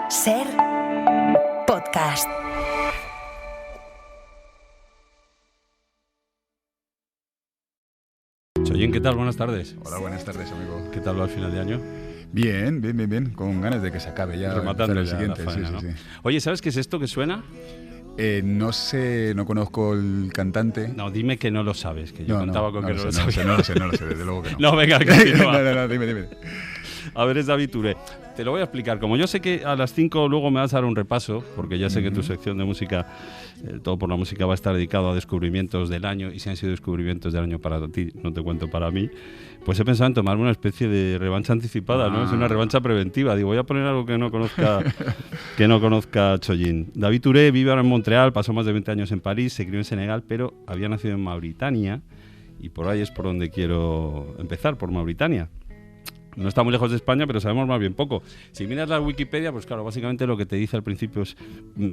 Ser podcast. Chollín, ¿qué tal? Buenas tardes. Hola, buenas tardes, amigo. ¿Qué tal va el final de año? Bien. Con ganas de que se acabe ya. Rematando el ya siguiente. la faena, Sí. Oye, ¿sabes qué es esto que suena? No sé, no conozco el cantante. No, dime que no lo sabes, que yo contaba con que no lo sabía. No lo sé, desde luego que no. No, venga, continúa. No, dime. A ver, es David Touré. Te lo voy a explicar. Como yo sé que a las 5 luego me vas a dar un repaso, porque ya sé que tu sección de música, todo por la música, va a estar dedicado a descubrimientos del año, y si han sido descubrimientos del año para ti, no te cuento para mí, pues he pensado en tomarme una especie de revancha anticipada, ¿no? Es una revancha preventiva. Digo, voy a poner algo que no conozca Chollín. David Touré vive ahora en Montreal, pasó más de 20 años en París, se crió en Senegal, pero había nacido en Mauritania, y por ahí es por donde quiero empezar, por Mauritania. No está muy lejos de España, pero sabemos más bien poco. Si miras la Wikipedia, pues claro, básicamente lo que te dice al principio es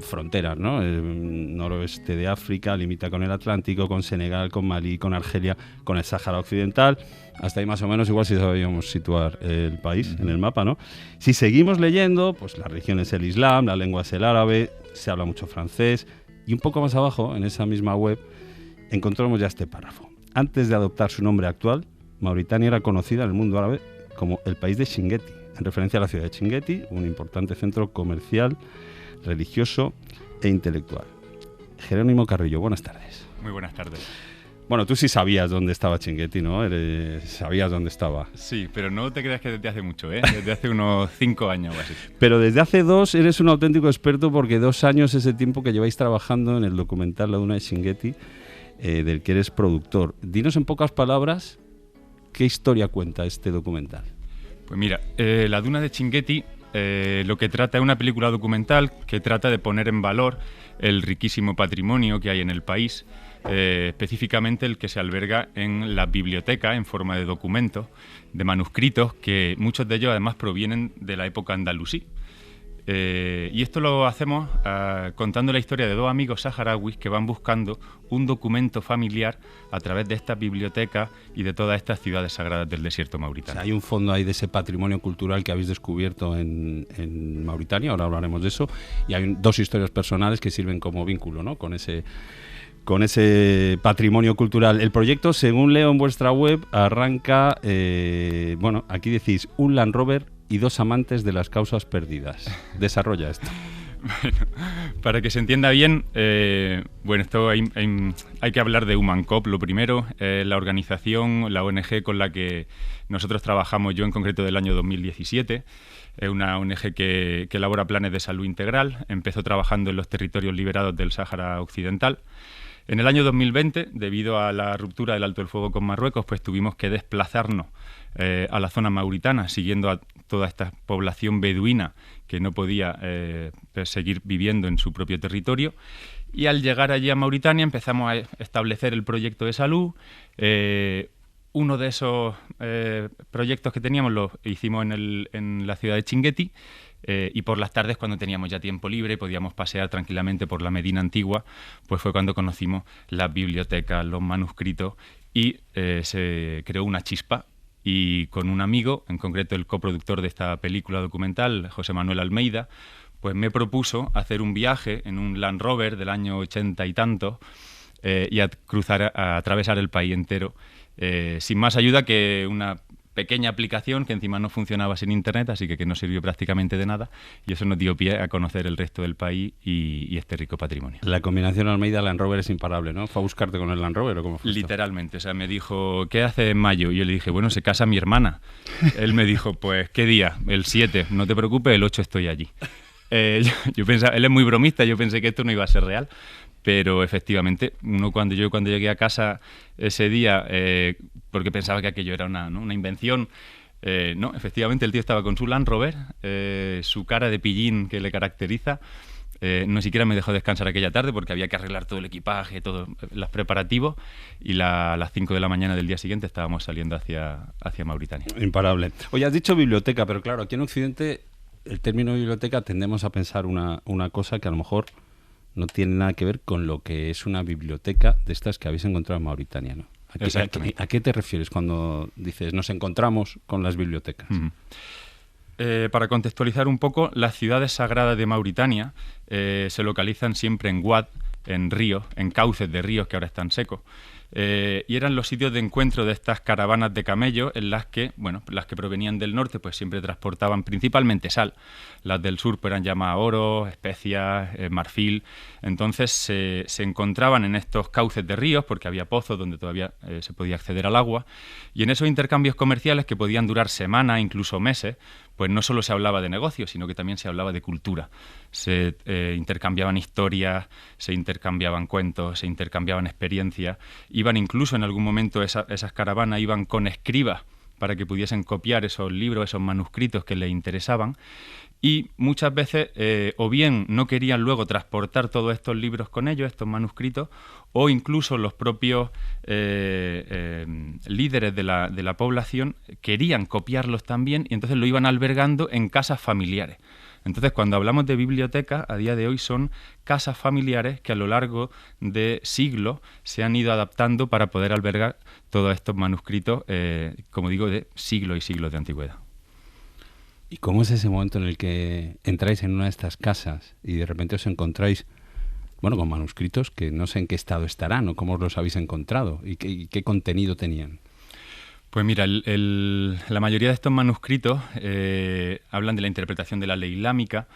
fronteras, ¿no? El noroeste de África, limita con el Atlántico, con Senegal, con Malí, con Argelia, con el Sáhara Occidental. Hasta ahí más o menos igual si sabíamos situar el país en el mapa, ¿no? Si seguimos leyendo, pues la religión es el Islam, la lengua es el árabe, se habla mucho francés. Y un poco más abajo, en esa misma web, encontramos ya este párrafo. Antes de adoptar su nombre actual, Mauritania era conocida en el mundo árabe como el país de Chinguetti, en referencia a la ciudad de Chinguetti, un importante centro comercial, religioso e intelectual. Jerónimo Carrillo, buenas tardes. Muy buenas tardes. Bueno, tú sí sabías dónde estaba Chinguetti, ¿no? Sabías dónde estaba. Sí, pero no te creas que desde hace mucho, ¿eh? Desde hace unos 5 años o así. Pero desde hace 2 eres un auténtico experto, porque 2 años es el tiempo que lleváis trabajando en el documental La Duna de Chinguetti, del que eres productor. Dinos en pocas palabras qué historia cuenta este documental. Pues mira, La Duna de Chinguetti lo que trata es una película documental que trata de poner en valor el riquísimo patrimonio que hay en el país, específicamente el que se alberga en la biblioteca en forma de documentos, de manuscritos, que muchos de ellos además provienen de la época andalusí. Y esto lo hacemos contando la historia de 2 amigos saharauis que van buscando un documento familiar a través de estas bibliotecas y de todas estas ciudades sagradas del desierto mauritano. O sea, hay un fondo ahí de ese patrimonio cultural que habéis descubierto en Mauritania, ahora hablaremos de eso, y hay 2 historias personales que sirven como vínculo, ¿no? con ese patrimonio cultural. El proyecto, según leo en vuestra web, arranca, aquí decís, un Land Rover y 2 amantes de las causas perdidas. Desarrolla esto. Bueno, para que se entienda bien, esto hay que hablar de Humancop. Lo primero, la organización, la ONG con la que nosotros trabajamos, yo en concreto del año 2017, es una ONG que elabora planes de salud integral. Empezó trabajando en los territorios liberados del Sáhara Occidental. En el año 2020, debido a la ruptura del alto el fuego con Marruecos, pues tuvimos que desplazarnos a la zona mauritana, siguiendo a toda esta población beduina que no podía seguir viviendo en su propio territorio. Y al llegar allí a Mauritania empezamos a establecer el proyecto de salud. Uno de esos proyectos que teníamos lo hicimos en la ciudad de Chinguetti. Y por las tardes, cuando teníamos ya tiempo libre y podíamos pasear tranquilamente por la Medina antigua, pues fue cuando conocimos las bibliotecas, los manuscritos, y se creó una chispa. Y con un amigo, en concreto el coproductor de esta película documental, José Manuel Almeida, pues me propuso hacer un viaje en un Land Rover del año 80 y tanto y a atravesar el país entero, sin más ayuda que una pequeña aplicación que encima no funcionaba sin internet, así que no sirvió prácticamente de nada, y eso nos dio pie a conocer el resto del país y este rico patrimonio. La combinación Almeida-Land Rover es imparable, ¿no? ¿Fue a buscarte con el Land Rover o cómo fue? Literalmente, o sea, me dijo, ¿qué hace en mayo? Y yo le dije, bueno, se casa mi hermana. Él me dijo, pues, ¿qué día? El 7, no te preocupes, el 8 estoy allí. Yo pensaba, él es muy bromista, yo pensé que esto no iba a ser real, pero efectivamente, cuando llegué a casa ese día, porque pensaba que aquello era una invención, no, efectivamente el tío estaba con su Land Rover, su cara de pillín que le caracteriza. No siquiera me dejó descansar aquella tarde porque había que arreglar todo el equipaje, todos los preparativos, y a las 5 de la mañana del día siguiente estábamos saliendo hacia Mauritania. Imparable. Oye, has dicho biblioteca, pero claro, aquí en Occidente el término biblioteca tendemos a pensar una cosa que a lo mejor no tiene nada que ver con lo que es una biblioteca de estas que habéis encontrado en Mauritania, ¿no? ¿A qué te refieres cuando dices nos encontramos con las bibliotecas? Para contextualizar un poco, las ciudades sagradas de Mauritania se localizan siempre en Ouad, en ríos, en cauces de ríos que ahora están secos. Y eran los sitios de encuentro de estas caravanas de camellos en las que, bueno, las que provenían del norte pues siempre transportaban principalmente sal. Las del sur pues eran llamadas oro, especias, marfil. Entonces se encontraban en estos cauces de ríos porque había pozos donde todavía se podía acceder al agua. Y en esos intercambios comerciales que podían durar semanas, incluso meses, pues no solo se hablaba de negocios, sino que también se hablaba de cultura. Se intercambiaban historias, se intercambiaban cuentos, se intercambiaban experiencias. Iban incluso en algún momento esas caravanas iban con escribas para que pudiesen copiar esos libros, esos manuscritos que les interesaban. Y muchas veces o bien no querían luego transportar todos estos libros con ellos, estos manuscritos, o incluso los propios líderes de la población querían copiarlos también y entonces lo iban albergando en casas familiares. Entonces, cuando hablamos de biblioteca, a día de hoy son casas familiares que a lo largo de siglos se han ido adaptando para poder albergar todos estos manuscritos, como digo, de siglos y siglos de antigüedad. ¿Y cómo es ese momento en el que entráis en una de estas casas y de repente os encontráis, bueno, con manuscritos que no sé en qué estado estarán o cómo os los habéis encontrado y qué contenido tenían? Pues mira, la mayoría de estos manuscritos hablan de la interpretación de la ley islámica,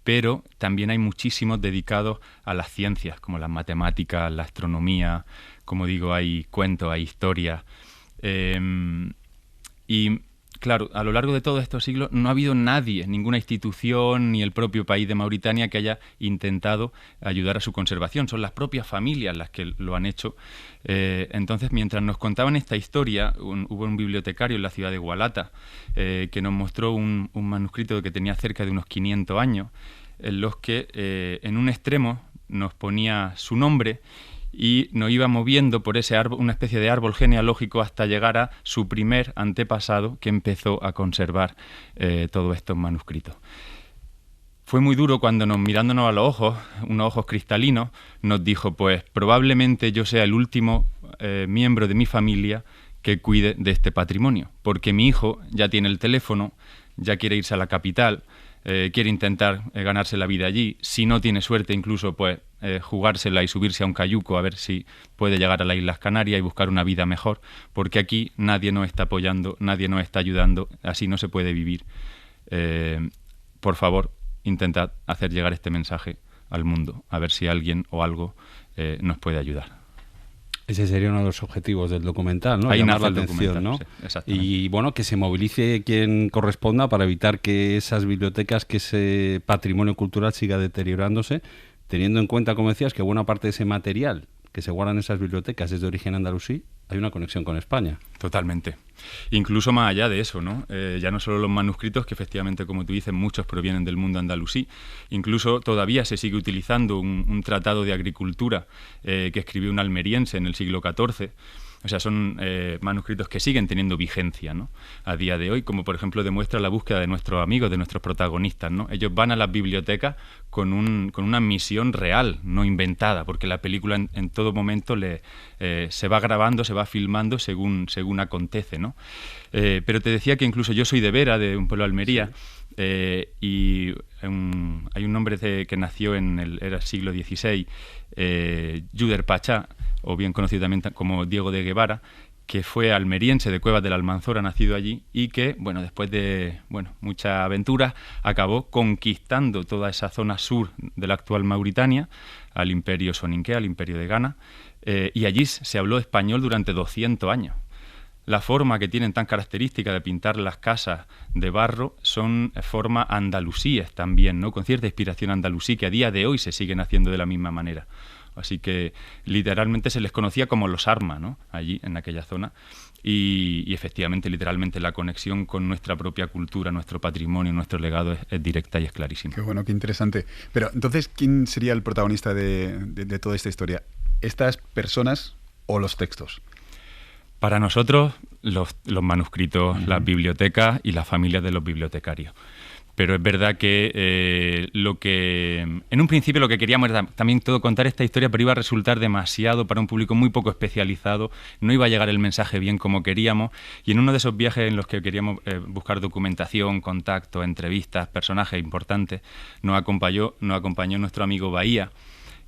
pero también hay muchísimos dedicados a las ciencias, como las matemáticas, la astronomía, como digo, hay cuentos, hay historias. Y claro, a lo largo de todos estos siglos no ha habido nadie, ninguna institución ni el propio país de Mauritania que haya intentado ayudar a su conservación. Son las propias familias las que lo han hecho. Entonces, mientras nos contaban esta historia, hubo un bibliotecario en la ciudad de Gualata que nos mostró un manuscrito que tenía cerca de unos 500 años, en los que en un extremo nos ponía su nombre y nos iba moviendo por ese árbol, una especie de árbol genealógico, hasta llegar a su primer antepasado que empezó a conservar todos estos manuscritos. Fue muy duro cuando mirándonos a los ojos, unos ojos cristalinos, nos dijo, pues probablemente yo sea el último miembro de mi familia que cuide de este patrimonio, porque mi hijo ya tiene el teléfono, ya quiere irse a la capital, quiere intentar ganarse la vida allí, si no tiene suerte incluso pues jugársela y subirse a un cayuco a ver si puede llegar a las Islas Canarias y buscar una vida mejor, porque aquí nadie nos está apoyando, nadie nos está ayudando, así no se puede vivir. Por favor, intentad hacer llegar este mensaje al mundo, a ver si alguien o algo nos puede ayudar. Ese sería uno de los objetivos del documental, ¿no? Ahí llamar nace la el atención, ¿no? Sí, exactamente. Y bueno, que se movilice quien corresponda para evitar que esas bibliotecas, que ese patrimonio cultural siga deteriorándose, teniendo en cuenta, como decías, que buena parte de ese material que se guarda en esas bibliotecas es de origen andalusí, hay una conexión con España. Totalmente. Incluso más allá de eso, ¿no? Ya no solo los manuscritos, que efectivamente, como tú dices, muchos provienen del mundo andalusí, incluso todavía se sigue utilizando un tratado de agricultura que escribió un almeriense en el siglo XIV. O sea, son manuscritos que siguen teniendo vigencia, ¿no? A día de hoy, como por ejemplo demuestra la búsqueda de nuestros amigos, de nuestros protagonistas, ¿no? Ellos van a las bibliotecas con una misión real, no inventada, porque la película en todo momento se va grabando, se va filmando según acontece, ¿no? Pero te decía que incluso yo soy de Vera, de un pueblo de Almería, y hay un hombre que nació era el siglo XVI, Yuder Pachá, o bien conocido también como Diego de Guevara, que fue almeriense de Cuevas de la Almanzora, nacido allí, y que, bueno, después de mucha aventura, acabó conquistando toda esa zona sur de la actual Mauritania, al imperio soninké, al imperio de Ghana, y allí se habló español durante 200 años. La forma que tienen tan característica de pintar las casas de barro son formas andalusíes también, ¿no? Con cierta inspiración andalusí, que a día de hoy se siguen haciendo de la misma manera. Así que literalmente se les conocía como los Arma, ¿no? Allí, en aquella zona. Y efectivamente, literalmente, la conexión con nuestra propia cultura, nuestro patrimonio, nuestro legado es directa y es clarísima. Qué bueno, qué interesante. Pero entonces, ¿quién sería el protagonista de toda esta historia? ¿Estas personas o los textos? Para nosotros, los manuscritos, las bibliotecas y las familias de los bibliotecarios. Pero es verdad que en un principio lo que queríamos era también todo contar esta historia, pero iba a resultar demasiado para un público muy poco especializado, no iba a llegar el mensaje bien como queríamos, y en uno de esos viajes en los que queríamos buscar documentación, contacto, entrevistas, personajes importantes, nos acompañó nuestro amigo Bahía,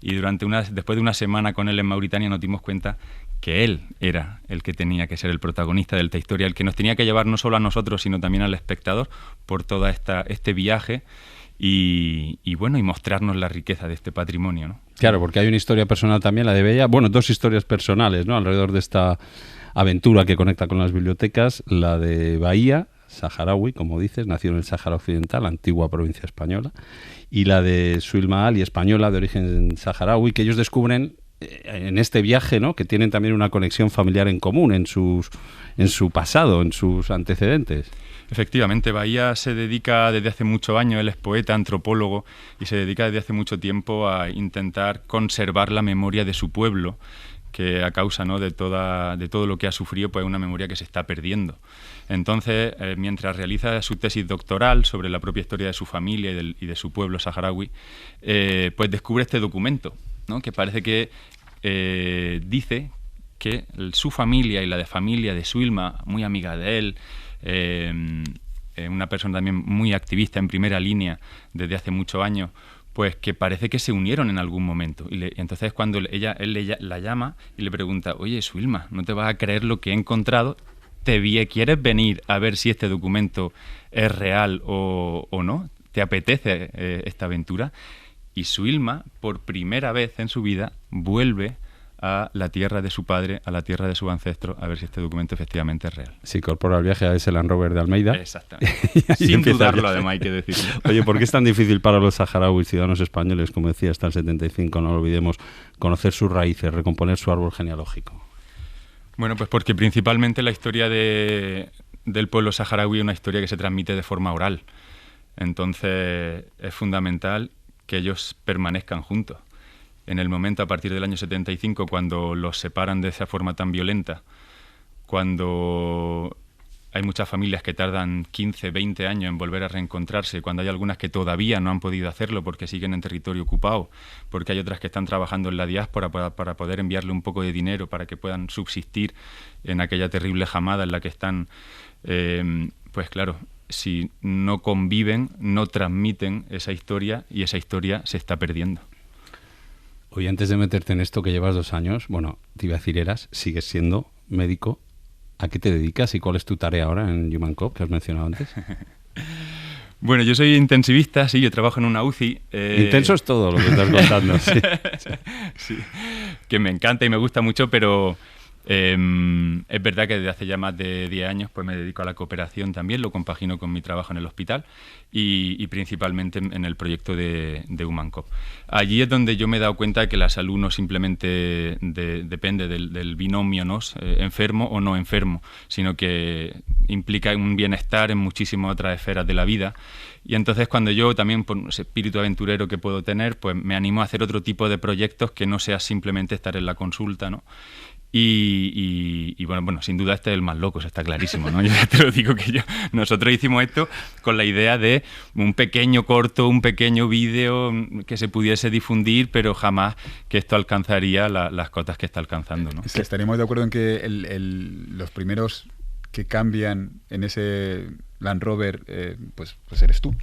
y después de una semana con él en Mauritania nos dimos cuenta que él era el que tenía que ser el protagonista de esta historia, el que nos tenía que llevar no solo a nosotros, sino también al espectador por todo este viaje y mostrarnos la riqueza de este patrimonio, ¿no? Claro, porque hay una historia personal también, la de Bella. Bueno, dos historias personales, ¿no?, alrededor de esta aventura que conecta con las bibliotecas. La de Bahía, saharaui, como dices, nació en el Sáhara Occidental, antigua provincia española, y la de Suilma Ali, española de origen saharaui, que ellos descubren en este viaje, ¿no?, que tienen también una conexión familiar en común en su pasado, en sus antecedentes. Efectivamente, Bahía se dedica desde hace muchos años, él es poeta, antropólogo, y se dedica desde hace mucho tiempo a intentar conservar la memoria de su pueblo, que a causa, ¿no?, de todo lo que ha sufrido, pues es una memoria que se está perdiendo. Entonces, mientras realiza su tesis doctoral sobre la propia historia de su familia y de su pueblo saharaui, pues descubre este documento, ¿no?, que parece que dice que su familia y la de familia de Suilma, muy amiga de él, una persona también muy activista en primera línea desde hace muchos años, pues que parece que se unieron en algún momento. Y entonces cuando él la llama y le pregunta: oye, Suilma, no te vas a creer lo que he encontrado, ¿quieres venir a ver si este documento es real o no? ¿Te apetece esta aventura? Y Suilma, por primera vez en su vida, vuelve a la tierra de su padre, a la tierra de su ancestro, a ver si este documento efectivamente es real. Se incorpora al viaje a ese Land Rover de Almeida. Exactamente. Sin dudarlo, además, hay que decirlo. Oye, ¿por qué es tan difícil para los saharauis, ciudadanos españoles, como decía, hasta el 75, no lo olvidemos, conocer sus raíces, recomponer su árbol genealógico? Bueno, pues porque principalmente la historia del pueblo saharaui es una historia que se transmite de forma oral. Entonces es fundamental que ellos permanezcan juntos. En el momento, a partir del año 75, cuando los separan de esa forma tan violenta, cuando hay muchas familias que tardan 15, 20 años en volver a reencontrarse, cuando hay algunas que todavía no han podido hacerlo porque siguen en territorio ocupado, porque hay otras que están trabajando en la diáspora para poder enviarle un poco de dinero para que puedan subsistir en aquella terrible jamada en la que están, pues claro, si no conviven, no transmiten esa historia y esa historia se está perdiendo. Oye, antes de meterte en esto, que llevas 2 años, bueno, te iba a decir sigues siendo médico. ¿A qué te dedicas y cuál es tu tarea ahora en Human Co, que has mencionado antes? Bueno, yo soy intensivista, sí, yo trabajo en una UCI. Intenso es todo lo que estás contando, sí. Sí, que me encanta y me gusta mucho, pero es verdad que desde hace ya más de 10 años pues me dedico a la cooperación también, lo compagino con mi trabajo en el hospital y principalmente en el proyecto de Human Co. Allí es donde yo me he dado cuenta de que la salud no simplemente depende del binomio, ¿no?, enfermo o no enfermo, sino que implica un bienestar en muchísimas otras esferas de la vida. Y entonces cuando yo también, por ese espíritu aventurero que puedo tener, pues me animo a hacer otro tipo de proyectos que no sea simplemente estar en la consulta, ¿no? Y bueno, sin duda este es el más loco, eso está clarísimo, ¿no? Yo ya te lo digo que nosotros hicimos esto con la idea de un pequeño corto, un pequeño vídeo que se pudiese difundir, pero jamás que esto alcanzaría las cotas que está alcanzando, ¿no? Es que estaríamos de acuerdo en que los primeros que cambian en ese Land Rover, pues eres tú.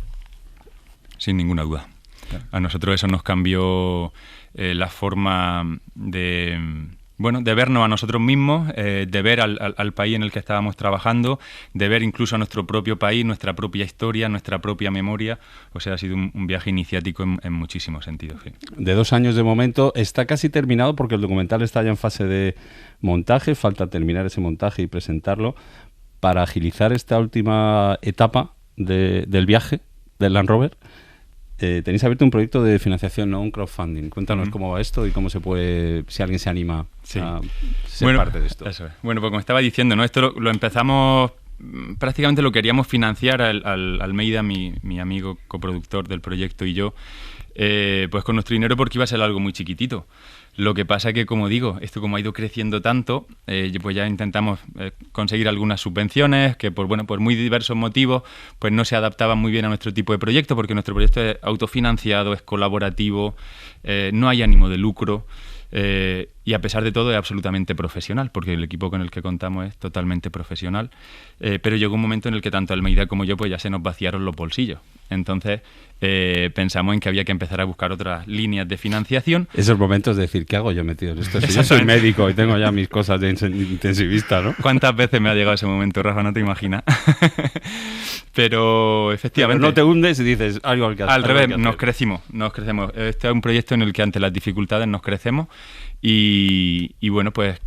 Sin ninguna duda. Claro. A nosotros eso nos cambió la forma de vernos a nosotros mismos, de ver al país en el que estábamos trabajando, de ver incluso a nuestro propio país, nuestra propia historia, nuestra propia memoria. O sea, ha sido un viaje iniciático en muchísimos sentidos. Sí. De 2 años de momento, está casi terminado porque el documental está ya en fase de montaje, falta terminar ese montaje y presentarlo. Para agilizar esta última etapa del viaje del Land Rover, tenéis abierto un proyecto de financiación, ¿no?, un crowdfunding. Cuéntanos cómo va esto y cómo se puede, si alguien se anima a ser parte de esto. Eso es. Bueno, pues como estaba diciendo, ¿no?, esto lo empezamos prácticamente lo queríamos financiar Almeida, mi amigo coproductor del proyecto, y yo, pues con nuestro dinero, porque iba a ser algo muy chiquitito. Lo que pasa que, como digo, esto como ha ido creciendo tanto, pues ya intentamos conseguir algunas subvenciones que por muy diversos motivos pues no se adaptaban muy bien a nuestro tipo de proyecto, porque nuestro proyecto es autofinanciado, es colaborativo, no hay ánimo de lucro. Y a pesar de todo es absolutamente profesional, porque el equipo con el que contamos es totalmente profesional, pero llegó un momento en el que tanto Almeida como yo pues ya se nos vaciaron los bolsillos. Entonces pensamos en que había que empezar a buscar otras líneas de financiación. Esos momentos de decir, ¿qué hago yo metido en esto? Si yo soy médico y tengo ya mis cosas de intensivista, ¿no? ¿Cuántas veces me ha llegado ese momento, Rafa? No te imaginas. Pero efectivamente... Pero no te hundes y dices, algo al que hacer. Al revés, nos crecimos. Este es un proyecto en el que ante las dificultades nos crecemos y bueno, pues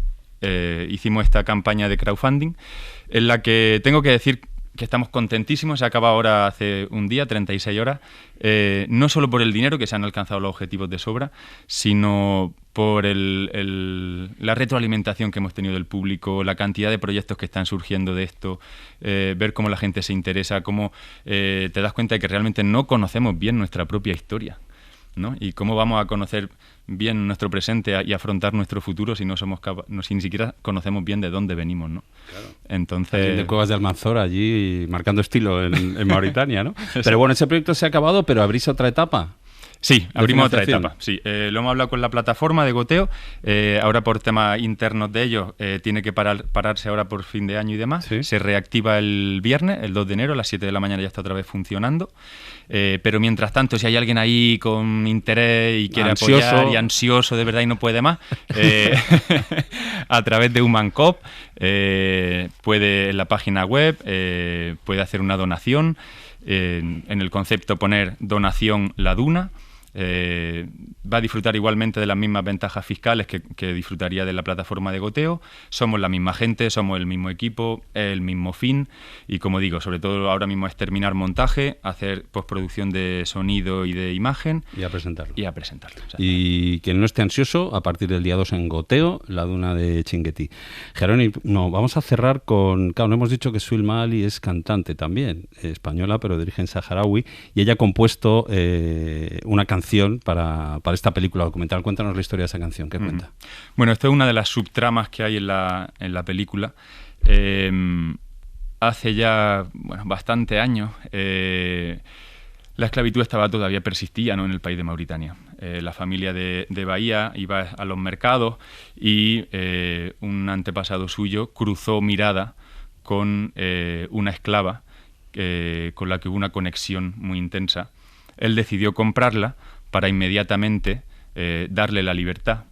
hicimos esta campaña de crowdfunding en la que tengo que decir que estamos contentísimos. Se acaba ahora hace un día, 36 horas, no solo por el dinero, que se han alcanzado los objetivos de sobra, sino por la retroalimentación que hemos tenido del público, la cantidad de proyectos que están surgiendo de esto, ver cómo la gente se interesa, cómo te das cuenta de que realmente no conocemos bien nuestra propia historia, ¿no? Y cómo vamos a conocer bien nuestro presente y afrontar nuestro futuro si si ni siquiera conocemos bien de dónde venimos, ¿no? Claro. Entonces, de Cuevas de Almanzora, allí marcando estilo en Mauritania, ¿no? Pero bueno, ese proyecto se ha acabado, pero abrís otra etapa. Sí, abrimos otra etapa. Sí, lo hemos hablado con la plataforma de goteo. Ahora por temas internos de ellos tiene que pararse ahora por fin de año y demás. ¿Sí? Se reactiva el viernes, el 2 de enero, a las 7 de la mañana ya está otra vez funcionando. Pero mientras tanto, si hay alguien ahí con interés y quiere apoyar y ansioso de verdad y no puede más, a través de Humancop puede en la página web puede hacer una donación. En el concepto poner donación La Duna. Va a disfrutar igualmente de las mismas ventajas fiscales que disfrutaría de la plataforma de goteo. Somos la misma gente, somos el mismo equipo, el mismo fin, y como digo, sobre todo ahora mismo es terminar montaje, hacer postproducción de sonido y de imagen y a presentarlo. Y quien no esté ansioso, a partir del día 2 en Goteo, La Duna de Chinguetti. Jerónimo, vamos a cerrar con... Claro, no hemos dicho que Suilma Ali es cantante también, española, pero de origen saharaui, y ella ha compuesto una canción para esta película documental. Cuéntanos la historia de esa canción. ¿Qué cuenta? Bueno, esto es una de las subtramas que hay en la película. Hace ya bastante años la esclavitud persistía, ¿no?, en el país de Mauritania. La familia de Bahía iba a los mercados y un antepasado suyo cruzó mirada con una esclava con la que hubo una conexión muy intensa. Él decidió comprarla para inmediatamente darle la libertad.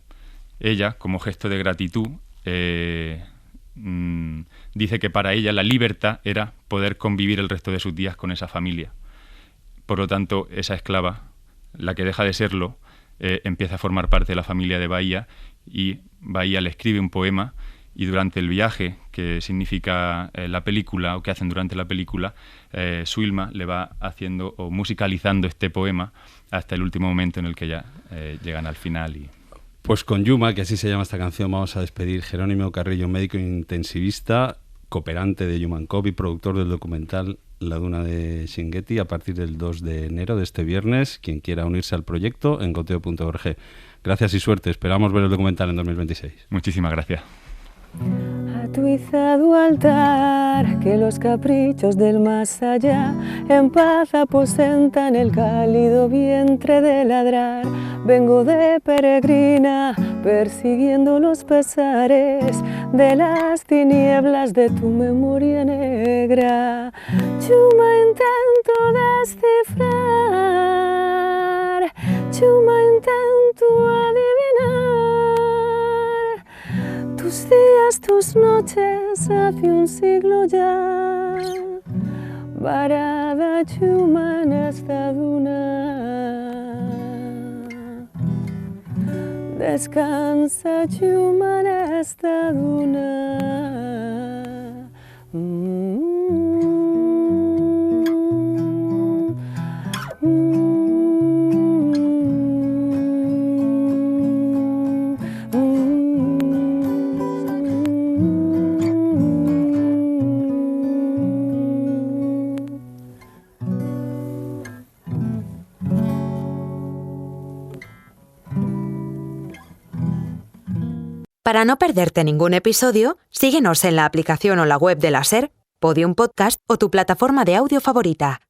Ella, como gesto de gratitud, dice que para ella la libertad era poder convivir el resto de sus días con esa familia. Por lo tanto, esa esclava, la que deja de serlo, empieza a formar parte de la familia de Bahía, y Bahía le escribe un poema, y durante el viaje, que significa la película, o que hacen durante la película, Suilma le va haciendo o musicalizando este poema hasta el último momento en el que ya llegan al final. Pues con Yuma, que así se llama esta canción, vamos a despedir. Jerónimo Carrillo, médico intensivista, cooperante de Humancop y productor del documental La Duna de Chinguetti, a partir del 2 de enero de este viernes. Quien quiera unirse al proyecto, en goteo.org. Gracias y suerte. Esperamos ver el documental en 2026. Muchísimas gracias. A tu izado altar, que los caprichos del más allá en paz aposentan el cálido vientre de ladrar. Vengo de peregrina, persiguiendo los pesares de las tinieblas de tu memoria negra. Chuma intento descifrar, chuma intento adivinar tus días, tus noches, hace un siglo ya, varada chuma en esta duna. Descansa chuma en esta duna. Para no perderte ningún episodio, síguenos en la aplicación o la web de la SER, Podium Podcast o tu plataforma de audio favorita.